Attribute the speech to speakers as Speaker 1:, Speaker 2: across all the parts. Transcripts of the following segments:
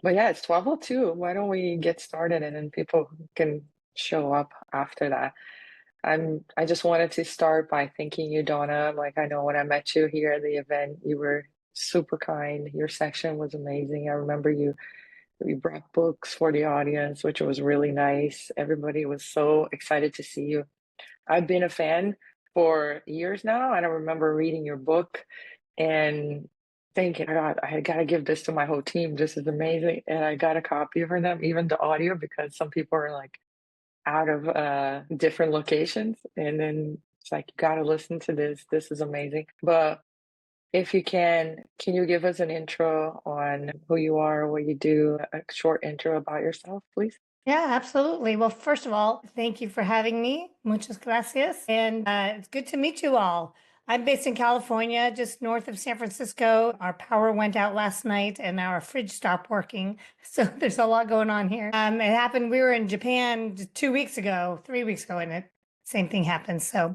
Speaker 1: But yeah, it's 12:02. Why don't we get started and then people can show up after that? I just wanted to start by thanking you, Donna. Like I know when I met you here at the event, you were super kind. Your section was amazing. I remember you brought books for the audience, which was really nice. Everybody was so excited to see you. I've been a fan for years now, and I remember reading your book and thinking, "Oh God, I gotta give this to my whole team. This is amazing." And I got a copy for them, even the audio, because some people are like out of different locations. And then it's like, you gotta listen to this. This is amazing. But if you can you give us an intro on who you are, what you do, a short intro about yourself, please?
Speaker 2: Yeah, absolutely. Well, first of all, thank you for having me. Muchas gracias. And it's good to meet you all. I'm based in California, just north of San Francisco. Our power went out last night and our fridge stopped working. So there's a lot going on here. It happened, we were in Japan 2 weeks ago, 3 weeks ago, and same thing happened. So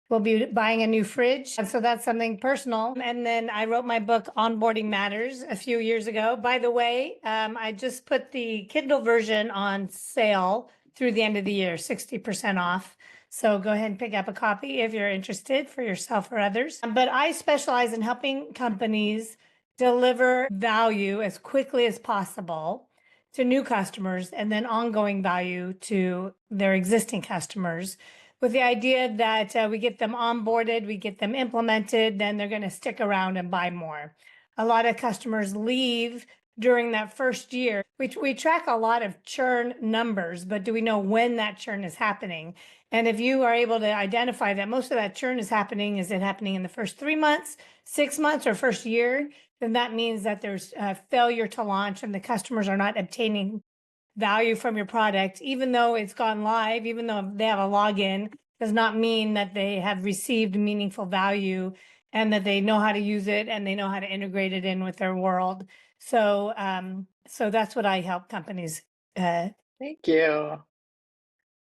Speaker 2: we'll be buying a new fridge. And so that's something personal. And then I wrote my book, Onboarding Matters, a few years ago. By the way, I just put the Kindle version on sale through the end of the year, 60% off. So go ahead and pick up a copy if you're interested for yourself or others. But I specialize in helping companies deliver value as quickly as possible to new customers and then ongoing value to their existing customers with the idea that we get them onboarded, we get them implemented, then they're going to stick around and buy more. A lot of customers leave during that first year. We track a lot of churn numbers, but do we know when that churn is happening? And if you are able to identify that most of that churn is it happening in the first 3 months, 6 months, or first year? Then that means that there's a failure to launch and the customers are not obtaining value from your product, even though it's gone live, even though they have a login, does not mean that they have received meaningful value and that they know how to use it and they know how to integrate it in with their world. So that's what I help companies.
Speaker 1: Thank you.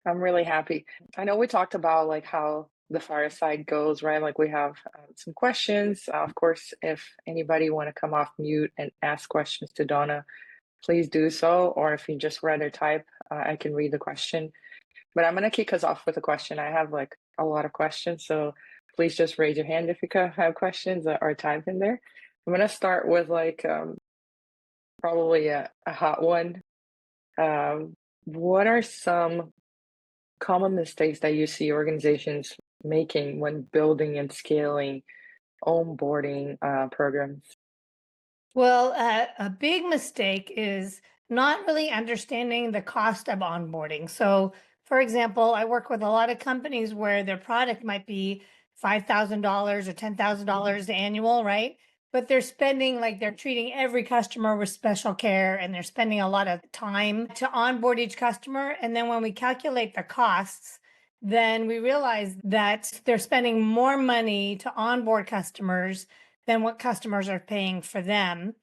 Speaker 1: I'm really happy. I know we talked about like how the fireside goes, right? Like we have some questions. Of course, if anybody want to come off mute and ask questions to Donna, please do so. Or if you just rather type, I can read the question. But I'm gonna kick us off with a question. I have like a lot of questions, so please just raise your hand if you have questions or type in there. I'm gonna start with like probably a hot one. What are some common mistakes that you see organizations making when building and scaling onboarding programs?
Speaker 2: Well, a big mistake is not really understanding the cost of onboarding. So, for example, I work with a lot of companies where their product might be $5,000 or $10,000 annual, right? But they're spending like they're treating every customer with special care and they're spending a lot of time to onboard each customer. And then when we calculate the costs, then we realize that they're spending more money to onboard customers than what customers are paying for them.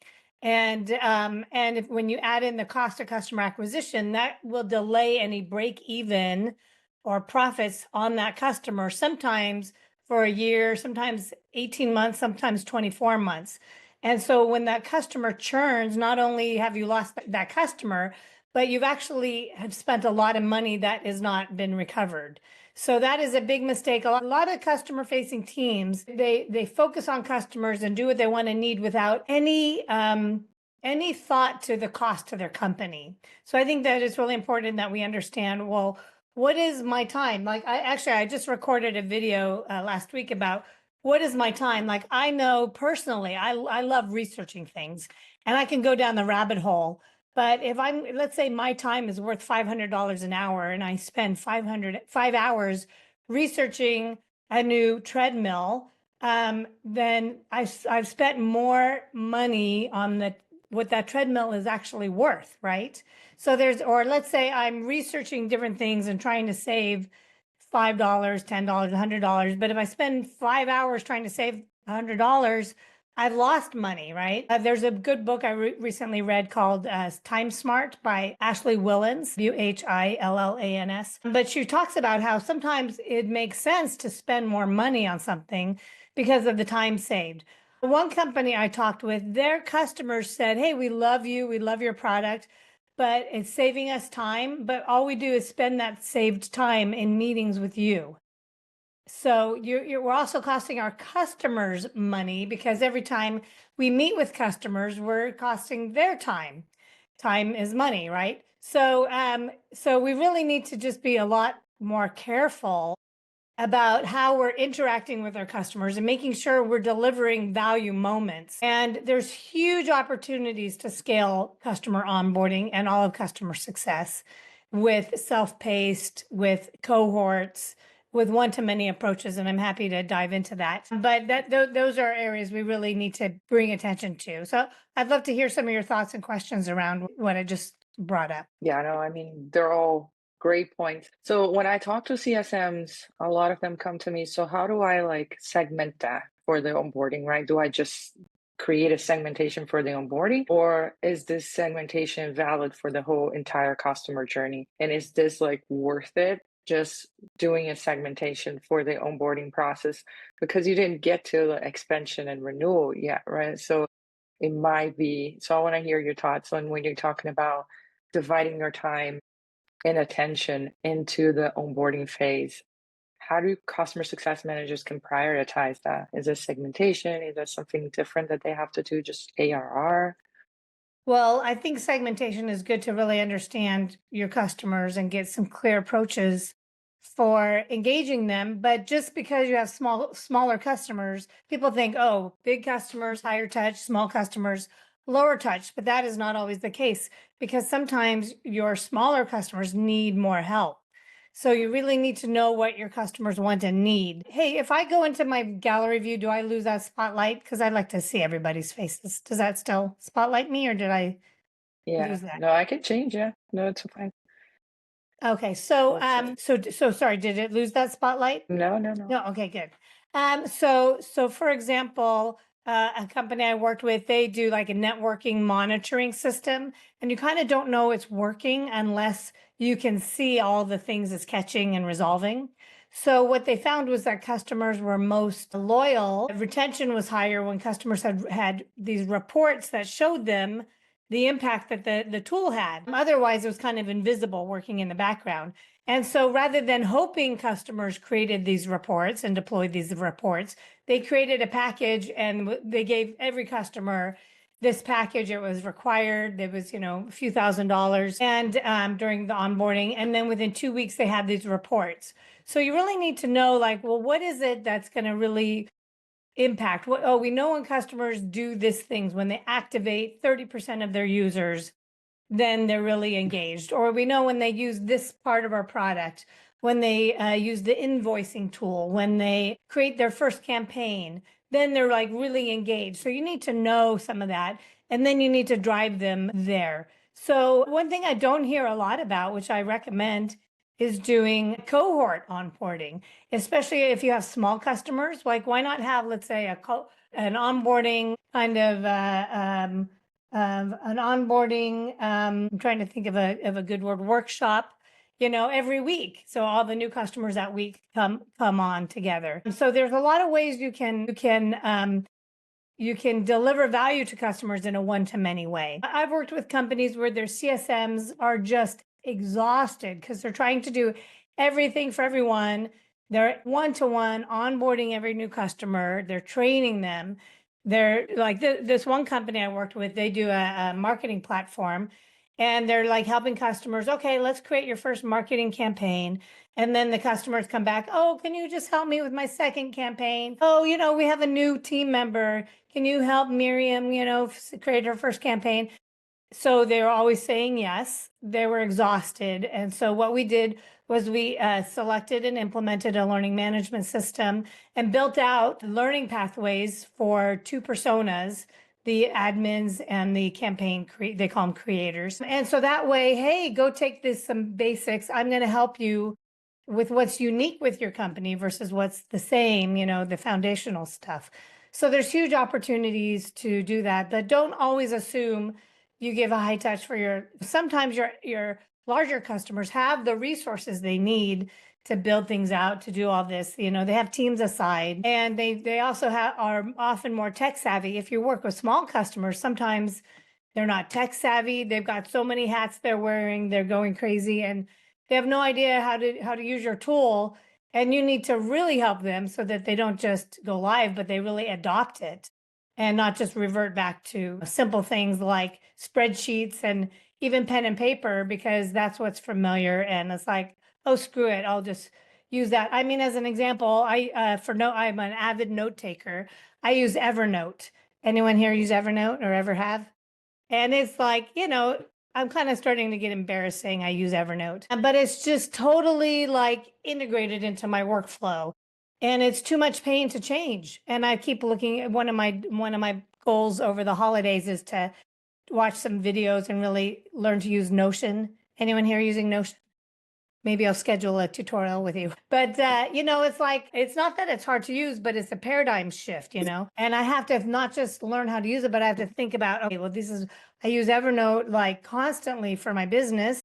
Speaker 2: And if when you add in the cost of customer acquisition, that will delay any break even or profits on that customer, sometimes for a year, sometimes 18 months, sometimes 24 months. And so when that customer churns, not only have you lost that customer, but you've actually have spent a lot of money that has not been recovered. So that is a big mistake. A lot of customer facing teams, they focus on customers and do what they want and need without any thought to the cost to their company. So I think that it's really important that we understand, well, what is my time? Like I just recorded a video last week about what is my time? Like I know personally, I love researching things and I can go down the rabbit hole. But if let's say my time is worth $500 an hour and I spend 5 hours researching a new treadmill, then I've spent more money on what that treadmill is actually worth, right? So or let's say I'm researching different things and trying to save $5, $10, $100. But if I spend 5 hours trying to save $100, I've lost money, right? There's a good book I recently read called Time Smart by Ashley Willans, Willans. But she talks about how sometimes it makes sense to spend more money on something because of the time saved. One company I talked with, their customers said, "Hey, we love you. We love your product, but it's saving us time. But all we do is spend that saved time in meetings with you. So we're also costing our customers money because every time we meet with customers, we're costing their time. Time is money, right? So we really need to just be a lot more careful about how we're interacting with our customers and making sure we're delivering value moments. And there's huge opportunities to scale customer onboarding and all of customer success with self-paced, with cohorts, with one-to-many approaches. And I'm happy to dive into that. But those are areas we really need to bring attention to. So I'd love to hear some of your thoughts and questions around what I just brought up.
Speaker 1: Yeah, no, I mean, they're all great points. So when I talk to CSMs, a lot of them come to me. So how do I like segment that for the onboarding, right? Do I just create a segmentation for the onboarding, or is this segmentation valid for the whole entire customer journey? And is this like worth it? Just doing a segmentation for the onboarding process because you didn't get to the expansion and renewal yet, right? So it might be. So I want to hear your thoughts on when you're talking about dividing your time and attention into the onboarding phase. How do customer success managers can prioritize that? Is it segmentation? Is there something different that they have to do? Just ARR?
Speaker 2: Well, I think segmentation is good to really understand your customers and get some clear approaches for engaging them. But just because you have smaller customers, people think, oh, big customers, higher touch, small customers, lower touch. But that is not always the case because sometimes your smaller customers need more help. So you really need to know what your customers want and need. Hey, if I go into my gallery view, do I lose that spotlight? Because I'd like to see everybody's faces. Does that still spotlight me or did I
Speaker 1: Yeah.
Speaker 2: lose that?
Speaker 1: No, I can change. Yeah. No, it's fine.
Speaker 2: Okay, so
Speaker 1: That's it.
Speaker 2: so sorry, did it lose that spotlight?
Speaker 1: No, no, no.
Speaker 2: No, okay, good. So for example, a company I worked with, they do like a networking monitoring system, and you kind of don't know it's working unless you can see all the things it's catching and resolving. So what they found was that customers were most loyal. Retention was higher when customers had these reports that showed them the impact that the tool had. Otherwise, it was kind of invisible working in the background. And so rather than hoping customers created these reports and deployed these reports, they created a package and they gave every customer this package. It was required. There was, a few $1,000s and during the onboarding. And then within 2 weeks, they had these reports. So you really need to know like, well, what is it that's going to really impact? We know when customers do these things, when they activate 30% of their users, then they're really engaged. Or we know when they use this part of our product, when they use the invoicing tool, when they create their first campaign, then they're like really engaged. So you need to know some of that, and then you need to drive them there. So one thing I don't hear a lot about, which I recommend, is doing cohort onboarding, especially if you have small customers. Like, why not have, let's say, an onboarding kind of an onboarding, I'm trying to think of a good word, workshop, every week. So all the new customers that week come on together. So there's a lot of ways you can deliver value to customers in a one-to-many way. I've worked with companies where their CSMs are just exhausted because they're trying to do everything for everyone. They're one-to-one onboarding every new customer. They're training them. They're like this one company I worked with, they do a marketing platform and they're like helping customers. Okay, let's create your first marketing campaign. And then the customers come back. Oh, can you just help me with my second campaign? Oh, we have a new team member. Can you help Miriam, create her first campaign? So they were always saying yes. They were exhausted. And so what we did was we selected and implemented a learning management system and built out learning pathways for two personas, the admins and the campaign, they call them creators. And so that way, hey, go take some basics. I'm going to help you with what's unique with your company versus what's the same, the foundational stuff. So there's huge opportunities to do that, but don't always assume you give a high touch for sometimes your larger customers have the resources they need to build things out, to do all this. They have teams aside, and they also are often more tech savvy. If you work with small customers, sometimes they're not tech savvy. They've got so many hats they're wearing, they're going crazy, and they have no idea how to use your tool. And you need to really help them so that they don't just go live, but they really adopt it and not just revert back to simple things like spreadsheets and even pen and paper, because that's what's familiar. And it's like, oh, screw it, I'll just use that. I mean, as an example, I'm an avid note taker. I use Evernote. Anyone here use Evernote or ever have? And it's like, I'm kind of starting to get embarrassed saying I use Evernote, but it's just totally like integrated into my workflow. And it's too much pain to change. And I keep looking at one of my goals over the holidays is to watch some videos and really learn to use Notion. Anyone here using Notion? Maybe I'll schedule a tutorial with you. But it's like, it's not that it's hard to use, but it's a paradigm shift. And I have to not just learn how to use it, but I have to think about, okay, well, I use Evernote like constantly for my business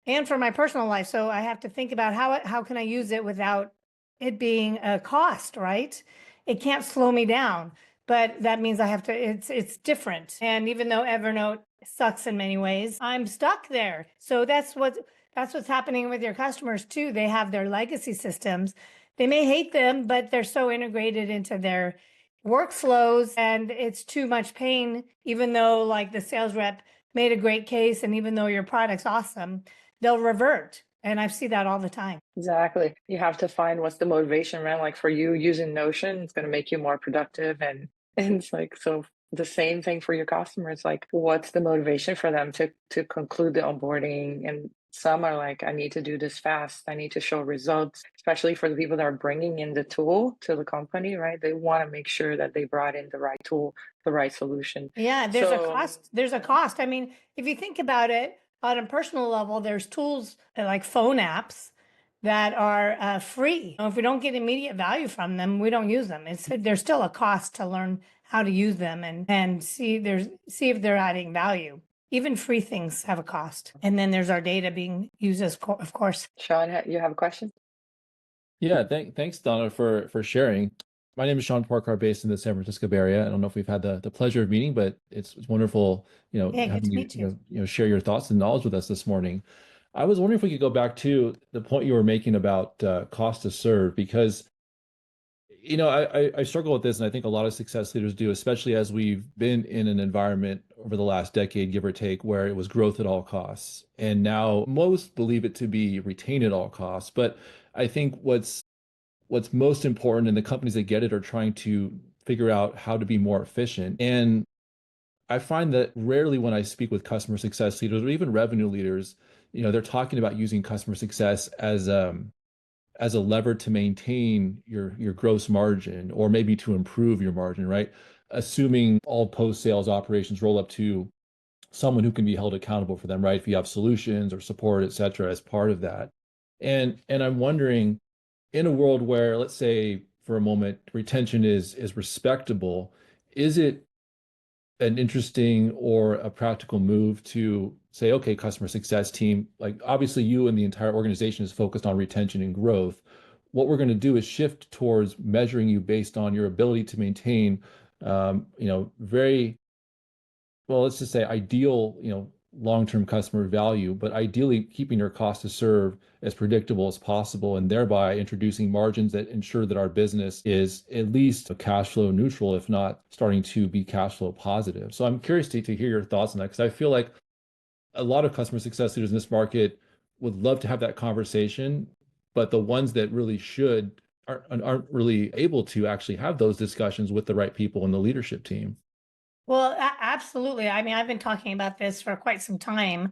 Speaker 2: and for my personal life. So I have to think about how can I use it without it being a cost, right? It can't slow me down, but that means I have to, it's different. And even though Evernote sucks in many ways, I'm stuck there. So that's what's happening with your customers too. They have their legacy systems. They may hate them, but they're so integrated into their workflows and it's too much pain, even though like the sales rep made a great case and even though your product's awesome, they'll revert. And I see that all the time.
Speaker 1: Exactly. You have to find what's the motivation, right? Like for you using Notion, it's going to make you more productive and it's like so the same thing for your customers. Like what's the motivation for them to conclude the onboarding? And some are like, I need to do this fast. I need to show results, especially for the people that are bringing in the tool to the company, right? They want to make sure that they brought in the right tool, the right solution.
Speaker 2: Yeah, there's a
Speaker 1: So
Speaker 2: cost. There's a cost. I mean, if you think about it on a personal level, there's tools like phone apps that are free. If we don't get immediate value from them, we don't use them. There's still a cost to learn how to use them and see if they're adding value. Even free things have a cost. And then there's our data being used of course.
Speaker 1: Sean, you have a question?
Speaker 3: Yeah, thanks, Donna, for sharing. My name is Sean Porcar, based in the San Francisco Bay Area. I don't know if we've had the pleasure of meeting, but it's wonderful,
Speaker 2: Yeah, good
Speaker 3: having
Speaker 2: to
Speaker 3: you,
Speaker 2: meet you.
Speaker 3: share your thoughts and knowledge with us this morning. I was wondering if we could go back to the point you were making about cost to serve, because I struggle with this, and I think a lot of success leaders do, especially as we've been in an environment over the last decade, give or take, where it was growth at all costs. And now most believe it to be retain at all costs. But I think what's most important, and the companies that get it are trying to figure out how to be more efficient. And I find that rarely when I speak with customer success leaders or even revenue leaders, they're talking about using customer success as a lever to maintain your gross margin, or maybe to improve your margin, right? Assuming all post-sales operations roll up to someone who can be held accountable for them, right? If you have solutions or support, et cetera, as part of that. And I'm wondering, in a world where, let's say for a moment, retention is respectable, is it an interesting or a practical move to say, okay, customer success team, like obviously you and the entire organization is focused on retention and growth. What we're going to do is shift towards measuring you based on your ability to maintain, very well, let's just say ideal, long-term customer value, but ideally keeping your cost to serve as predictable as possible, and thereby introducing margins that ensure that our business is at least cash flow neutral, if not starting to be cash flow positive. So I'm curious to hear your thoughts on that, because I feel like a lot of customer success leaders in this market would love to have that conversation, but the ones that really should aren't really able to actually have those discussions with the right people in the leadership team.
Speaker 2: Well, absolutely. I mean, I've been talking about this for quite some time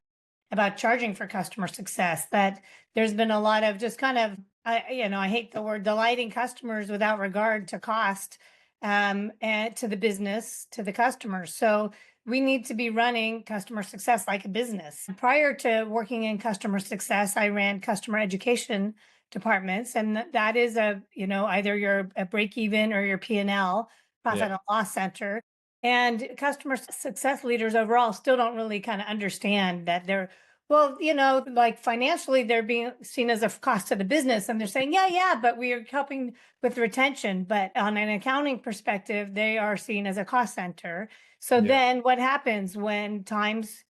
Speaker 2: about charging for customer success, that there's been a lot of just kind of, I hate the word delighting customers without regard to cost, and to the business, to the customers. So we need to be running customer success like a business. Prior to working in customer success, I ran customer education departments, and that is either you're a break even or your P&L,
Speaker 3: Yeah.
Speaker 2: profit and loss center. And customer success leaders overall still don't really kind of understand that Well, like financially, they're being seen as a cost to the business, and they're saying, yeah, but we are helping with retention. But on an accounting perspective, they are seen as a cost center. So
Speaker 3: Yeah.
Speaker 2: then what happens when times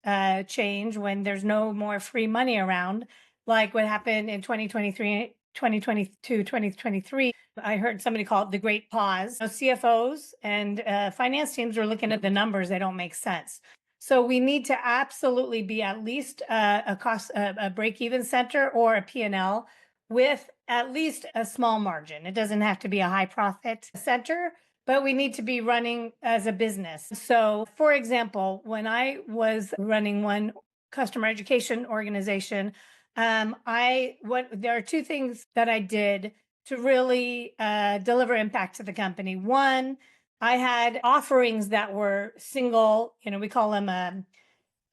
Speaker 2: change, when there's no more free money around, like what happened in 2023, 2022, 2023? I heard somebody call it the great pause. CFOs and finance teams are looking at the numbers, they don't make sense. So we need to absolutely be at least a break-even center or a P&L with at least a small margin. It doesn't have to be a high profit center, but we need to be running as a business. So for example, when I was running one customer education organization, there are two things that I did to really deliver impact to the company. One, I had offerings that were single, we call them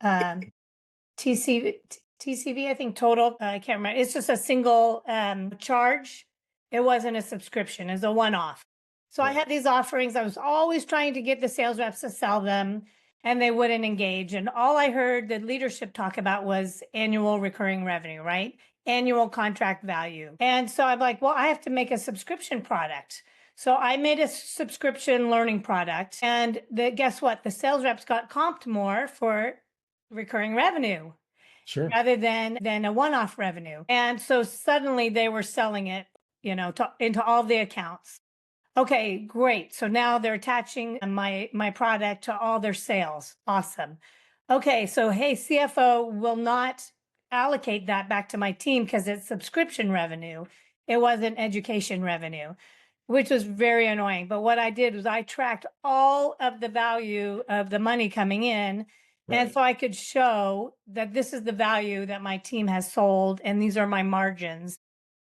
Speaker 2: um, TCV, I think total. I can't remember. It's just a single charge. It wasn't a subscription, it's a one off. So I had these offerings. I was always trying to get the sales reps to sell them, and they wouldn't engage. And all I heard the leadership talk about was annual recurring revenue, right? Annual contract value. And so I'm like, well, I have to make a subscription product. So I made a subscription learning product, and guess what? The sales reps got comped more for recurring revenue
Speaker 3: Sure.
Speaker 2: rather than a one-off revenue. And so suddenly they were selling it, into all the accounts. Okay, great. So now they're attaching my product to all their sales. Awesome. Okay, so hey, CFO will not allocate that back to my team because it's subscription revenue. It wasn't education revenue, which was very annoying. But what I did was I tracked all of the value of the money coming in. And
Speaker 3: Right.
Speaker 2: so I could show that this is the value that my team has sold, and these are my margins.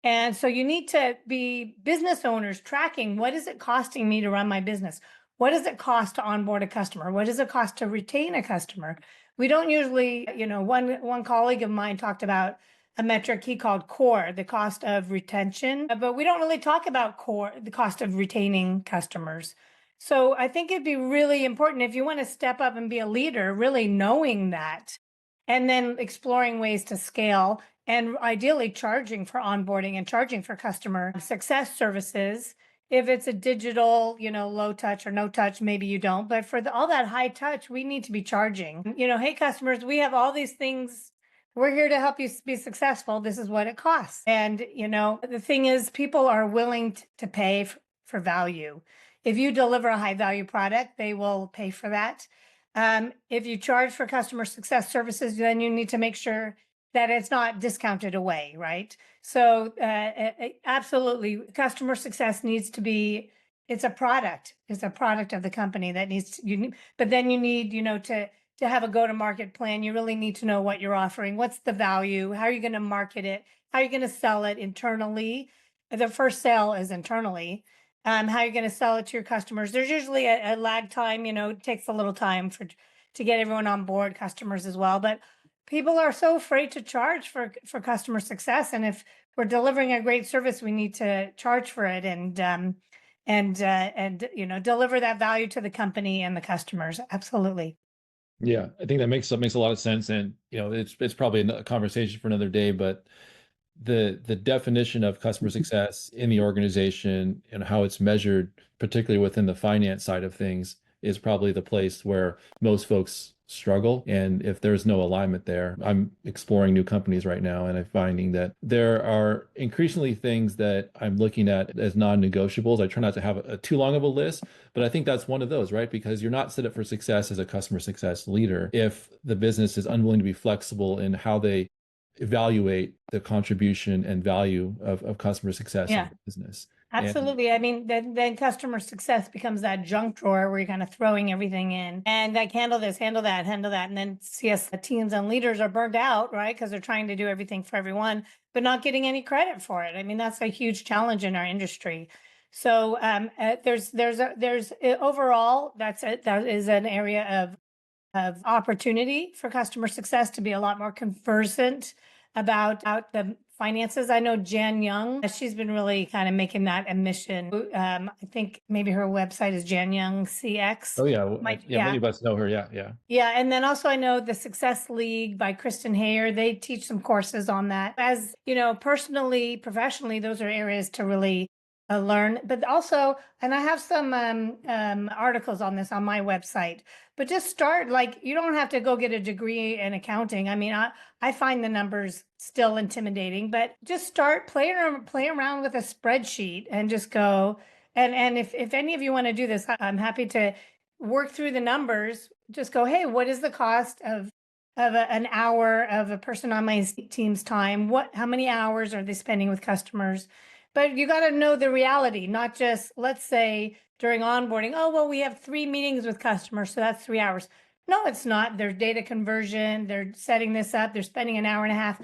Speaker 2: And so you need to be business owners tracking, what is it costing me to run my business? What does it cost to onboard a customer? What does it cost to retain a customer? We don't usually, one colleague of mine talked about a metric he called core, the cost of retention, but we don't really talk about core, the cost of retaining customers. So I think it'd be really important if you want to step up and be a leader, really knowing that, and then exploring ways to scale, and ideally charging for onboarding and charging for customer success services. If it's a digital, low touch or no touch, maybe you don't. But for all that high touch, we need to be charging. Hey, customers, we have all these things. We're here to help you be successful. This is what it costs. And, the thing is, people are willing to pay for value. If you deliver a high value product, they will pay for that. If you charge for customer success services, then you need to make sure that it's not discounted away, right? So absolutely, customer success needs to be, it's a product. It's a product of the company that needs to, but then you need, to have a go-to-market plan. You really need to know what you're offering. What's the value? How are you going to market it? How are you going to sell it internally? The first sale is internally. How you're going to sell it to your customers. There's usually a lag time, it takes a little time to get everyone on board, customers as well. But people are so afraid to charge for customer success. And if we're delivering a great service, we need to charge for it and deliver that value to the company and the customers. Absolutely.
Speaker 3: Yeah, I think that makes a lot of sense, and it's probably a conversation for another day. But the definition of customer success in the organization and how it's measured, particularly within the finance side of things, is probably the place where most folks struggle. And if there's no alignment there, I'm exploring new companies right now, and I'm finding that there are increasingly things that I'm looking at as non-negotiables. I try not to have too long of a list, but I think that's one of those, right? Because you're not set up for success as a customer success leader if the business is unwilling to be flexible in how they evaluate the contribution and value of customer success in the business.
Speaker 2: Absolutely. I mean, then customer success becomes that junk drawer where you're kind of throwing everything in and like handle this, handle that, handle that. And then CS teams and leaders are burned out, right? Because they're trying to do everything for everyone, but not getting any credit for it. I mean, that's a huge challenge in our industry. So overall, that is an area of opportunity for customer success to be a lot more conversant about the finances. I know Jan Young, she's been really kind of making that a mission. I think maybe her website is Jan Young CX.
Speaker 3: Oh yeah, many of us know her. Yeah.
Speaker 2: Yeah, and then also I know the Success League by Kristen Hayer. They teach some courses on that. As you know, personally, professionally, those are areas to really learn. But also, and I have some articles on this on my website. But just start, like, you don't have to go get a degree in accounting. I mean, I find the numbers still intimidating, but just start play around with a spreadsheet and just go. And if any of you want to do this, I'm happy to work through the numbers. Just go, hey, what is the cost of an hour of a person on my team's time? How many hours are they spending with customers? But you got to know the reality, not just, let's say during onboarding, oh, well, we have 3 meetings with customers, so that's 3 hours. No, it's not. There's data conversion. They're setting this up. They're spending an hour and a half.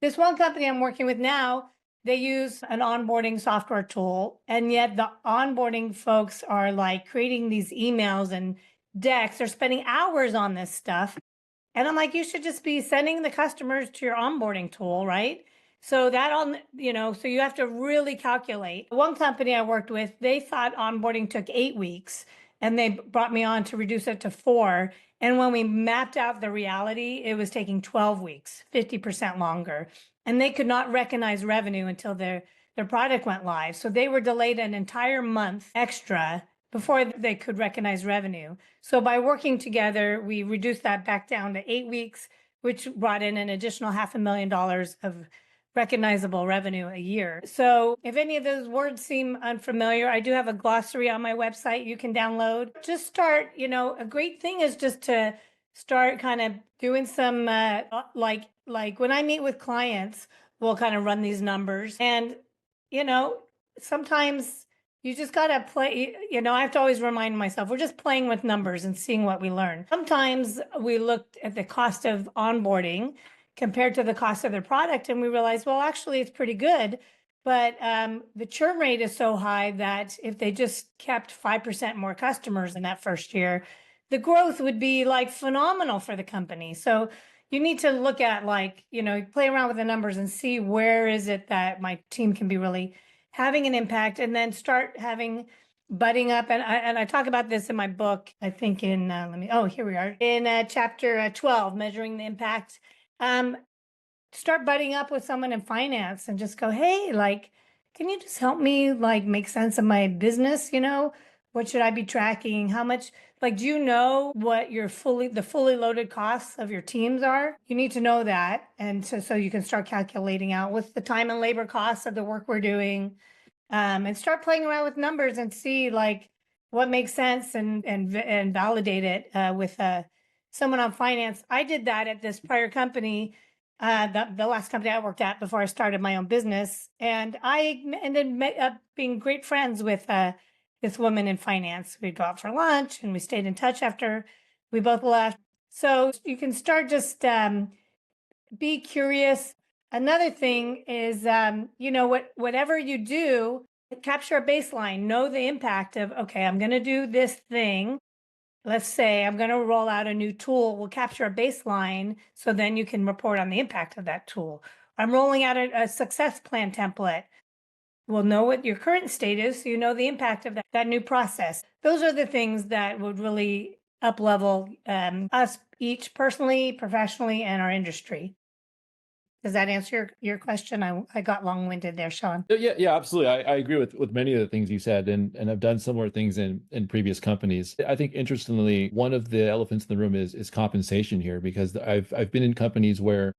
Speaker 2: This one company I'm working with now, they use an onboarding software tool, and yet the onboarding folks are like creating these emails and decks. They're spending hours on this stuff. And I'm like, you should just be sending the customers to your onboarding tool, right? So that so you have to really calculate. One company I worked with, they thought onboarding took 8 weeks, and they brought me on to reduce it to 4. And when we mapped out the reality, it was taking 12 weeks, 50% longer. And they could not recognize revenue until their product went live. So they were delayed an entire month extra before they could recognize revenue. So by working together, we reduced that back down to 8 weeks, which brought in an additional $500,000 of recognizable revenue a year. So if any of those words seem unfamiliar, I do have a glossary on my website you can download. Just start, a great thing is just to start kind of doing some, like when I meet with clients, we'll kind of run these numbers. And, sometimes you just got to play, I have to always remind myself, we're just playing with numbers and seeing what we learn. Sometimes we looked at the cost of onboarding compared to the cost of their product, and we realized, well, actually, it's pretty good. But the churn rate is so high that if they just kept 5% more customers in that first year, the growth would be like phenomenal for the company. So you need to look at play around with the numbers and see where is it that my team can be really having an impact, and then start butting up. And I talk about this in my book, I think in, here we are, in chapter 12, Measuring the Impact. Start butting up with someone in finance and just go, hey, can you just help me make sense of my business? What should I be tracking? How much, do you know what the fully loaded costs of your teams are? You need to know that. And so you can start calculating out what's the time and labor costs of the work we're doing, and start playing around with numbers and see what makes sense and validate it with someone on finance. I did that at this prior company, the last company I worked at before I started my own business. And I ended up being great friends with this woman in finance. We'd go out for lunch and we stayed in touch after we both left. So you can start just be curious. Another thing is, whatever you do, capture a baseline, know the impact of, okay, I'm going to do this thing. Let's say I'm going to roll out a new tool. We'll capture a baseline so then you can report on the impact of that tool. I'm rolling out a success plan template. We'll know what your current state is, so you know the impact of that new process. Those are the things that would really up-level us each personally, professionally, and our industry. Does that answer your question? I got long-winded there, Sean.
Speaker 3: Yeah, absolutely. I agree with many of the things you said, and I've done similar things in previous companies. I think interestingly, one of the elephants in the room is compensation here, because I've been in companies where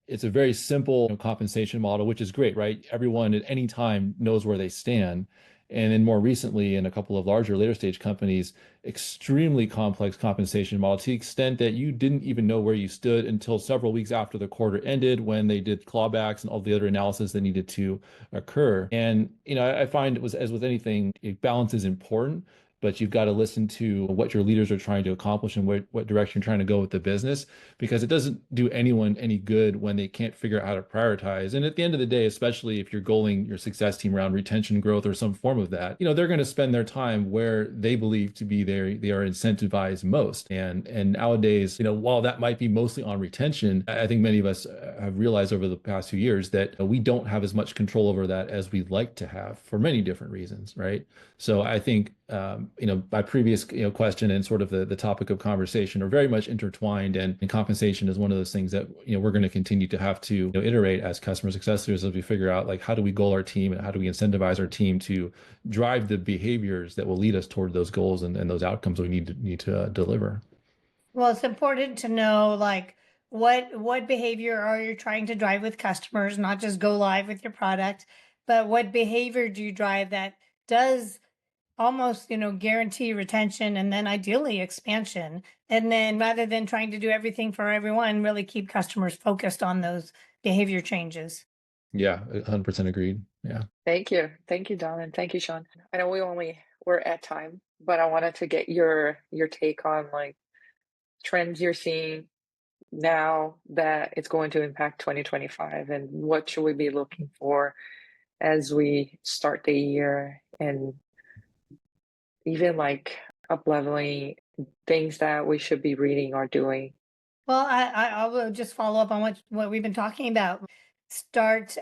Speaker 3: it's a very simple compensation model, which is great, right? Everyone at any time knows where they stand. And then more recently, in a couple of larger later stage companies, extremely complex compensation model, to the extent that you didn't even know where you stood until several weeks after the quarter ended, when they did clawbacks and all the other analysis that needed to occur. And I find as with anything, balance is important. but you've got to listen to what your leaders are trying to accomplish and what direction you're trying to go with the business, because it doesn't do anyone any good when they can't figure out how to prioritize. And at the end of the day, especially if you're goaling your success team around retention, growth, or some form of that, they're going to spend their time where they believe to be they are incentivized most. And nowadays, while that might be mostly on retention, I think many of us have realized over the past few years that we don't have as much control over that as we'd like to have for many different reasons, right? So I think, my previous, question and sort of the topic of conversation are very much intertwined, and compensation is one of those things that, we're going to continue to have to iterate as customer success leaders as we figure out, like, how do we goal our team and how do we incentivize our team to drive the behaviors that will lead us toward those goals and those outcomes we need to deliver.
Speaker 2: Well, it's important to know, like, what behavior are you trying to drive with customers, not just go live with your product, but what behavior do you drive that does almost, guarantee retention and then ideally expansion. And then rather than trying to do everything for everyone, really keep customers focused on those behavior changes.
Speaker 3: Yeah, 100% agreed. Yeah.
Speaker 1: Thank you. Thank you, Don, and thank you, Sean. I know we're at time, but I wanted to get your take on like trends you're seeing now that it's going to impact 2025, and what should we be looking for as we start the year, and even like up leveling things that we should be reading or doing.
Speaker 2: Well, I will just follow up on what we've been talking about. Start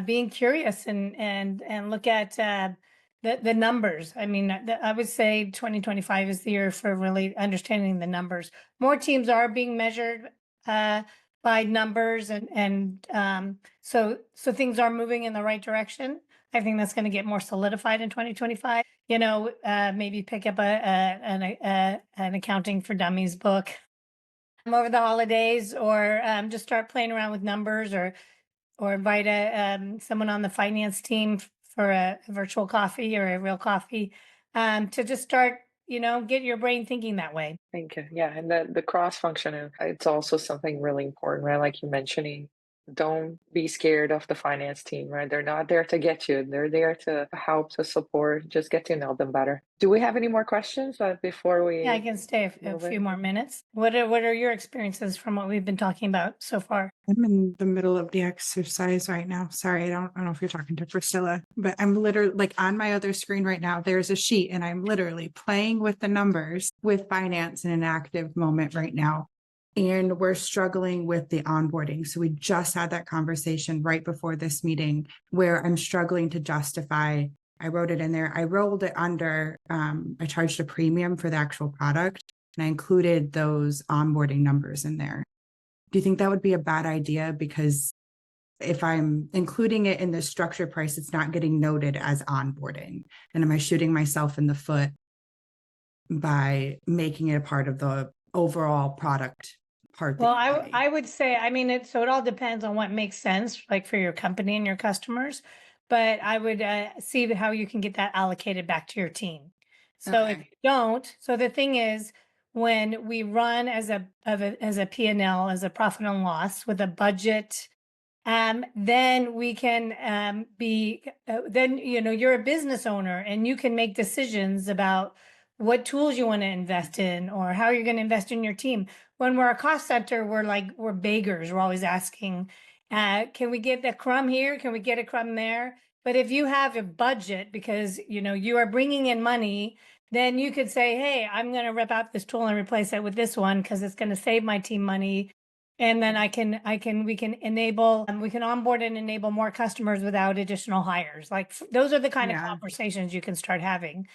Speaker 2: being curious and look at the numbers. I mean, I would say 2025 is the year for really understanding the numbers. More teams are being measured by numbers, and so things are moving in the right direction. I think that's going to get more solidified in 2025. Maybe pick up an accounting for dummies book over the holidays, or just start playing around with numbers, or invite someone on the finance team for a virtual coffee or a real coffee, to just start, get your brain thinking that way.
Speaker 1: Thank you. Yeah, and the cross function, it's also something really important, right? Like you're mentioning, don't be scared of the finance team, right? They're not there to get you. They're there to help, to support, just get to know them better. Do we have any more questions before we?
Speaker 2: Yeah, I can stay a few more minutes. What are your experiences from what we've been talking about so far?
Speaker 4: I'm in the middle of the exercise right now. Sorry, I don't know if you're talking to Priscilla, but I'm literally like on my other screen right now. There's a sheet and I'm literally playing with the numbers with finance in an active moment right now. And we're struggling with the onboarding. So we just had that conversation right before this meeting where I'm struggling to justify. I wrote it in there. I rolled it under, I charged a premium for the actual product, and I included those onboarding numbers in there. Do you think that would be a bad idea? Because if I'm including it in the structure price, it's not getting noted as onboarding. And am I shooting myself in the foot by making it a part of the overall product part?
Speaker 2: Well, I would say, I mean, it all depends on what makes sense, like for your company and your customers. But I would see how you can get that allocated back to your team. So if you don't, so the thing is, when we run as a P&L, as a profit and loss with a budget, then we can then you're a business owner and you can make decisions about what tools you want to invest in or how you're going to invest in your team. When we're a cost center, we're beggars. We're always asking, can we get a crumb here? Can we get a crumb there? But if you have a budget because you are bringing in money, then you could say, hey, I'm going to rip out this tool and replace it with this one because it's going to save my team money. And then we can onboard and enable more customers without additional hires. Like those are the kind of conversations you can start having.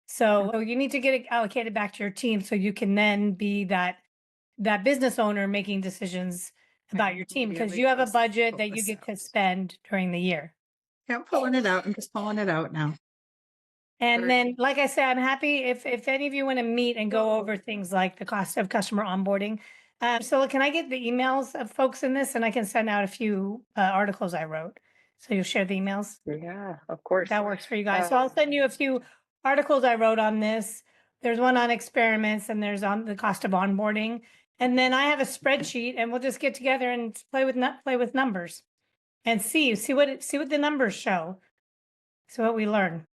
Speaker 2: So you need to get it allocated back to your team so you can then be that business owner making decisions about your team, because you have a budget that you get to spend during the year.
Speaker 4: Yeah, I'm pulling it out. I'm just pulling it out now.
Speaker 2: And then, like I said, I'm happy if any of you want to meet and go over things like the cost of customer onboarding. So can I get the emails of folks in this, and I can send out a few articles I wrote. So you'll share the emails?
Speaker 1: Yeah, of course.
Speaker 2: That works for you guys. So I'll send you a few articles I wrote on this. There's one on experiments and there's on the cost of onboarding. And then I have a spreadsheet, and we'll just get together and play with numbers and see what the numbers show. So what we learn.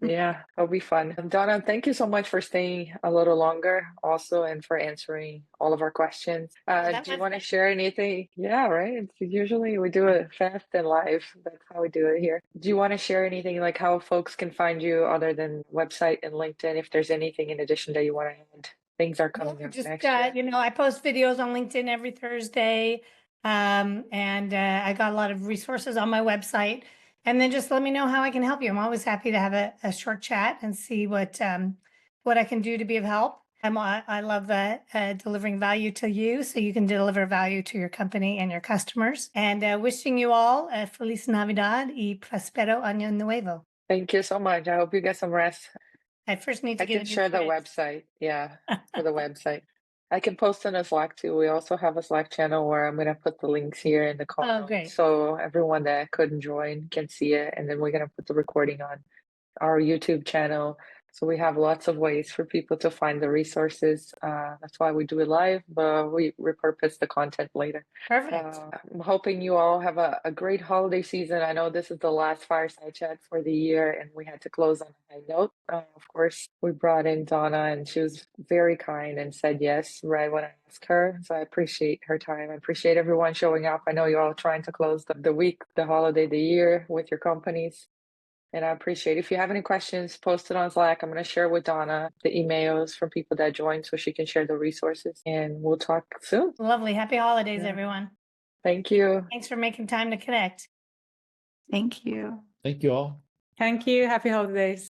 Speaker 1: Yeah, it'll be fun. Donna, thank you so much for staying a little longer also and for answering all of our questions.
Speaker 2: That
Speaker 1: Do you
Speaker 2: was
Speaker 1: want to share anything? Yeah, right. It's usually we do it fast and live. That's how we do it here. Do you want to share anything like how folks can find you other than website and LinkedIn? If there's anything in addition that you want to add, things are
Speaker 2: no,
Speaker 1: coming up
Speaker 2: just
Speaker 1: next year.
Speaker 2: I post videos on LinkedIn every Thursday, and I got a lot of resources on my website. And then just let me know how I can help you. I'm always happy to have a short chat and see what I can do to be of help. I love delivering value to you, so you can deliver value to your company and your customers. And wishing you all a Feliz Navidad y Prospero Año Nuevo.
Speaker 1: Thank you so much. I hope you get some rest.
Speaker 2: I first need to
Speaker 1: I
Speaker 2: get
Speaker 1: can
Speaker 2: a new
Speaker 1: share the
Speaker 2: fridge.
Speaker 1: website. Yeah, for the website. I can post in a Slack too. We also have a Slack channel where I'm gonna put the links here in the call
Speaker 2: Oh,
Speaker 1: notes
Speaker 2: great.
Speaker 1: so everyone that couldn't join can see it. And then we're gonna put the recording on our YouTube channel. So we have lots of ways for people to find the resources. That's why we do it live, but we repurpose the content later.
Speaker 2: Perfect.
Speaker 1: I'm hoping you all have a great holiday season. I know this is the last fireside chat for the year, and we had to close on a high note. Of course, we brought in Donna, and she was very kind and said yes right when I asked her. So I appreciate her time. I appreciate everyone showing up. I know you're all trying to close the week, the holiday, the year with your companies. And I appreciate if you have any questions, post it on Slack. I'm going to share with Donna the emails from people that joined so she can share the resources. And we'll talk soon.
Speaker 2: Lovely. Happy holidays,
Speaker 1: Yeah.
Speaker 2: everyone.
Speaker 1: Thank you.
Speaker 2: Thanks for making time to connect.
Speaker 4: Thank you.
Speaker 3: Thank you all.
Speaker 4: Thank you. Happy holidays.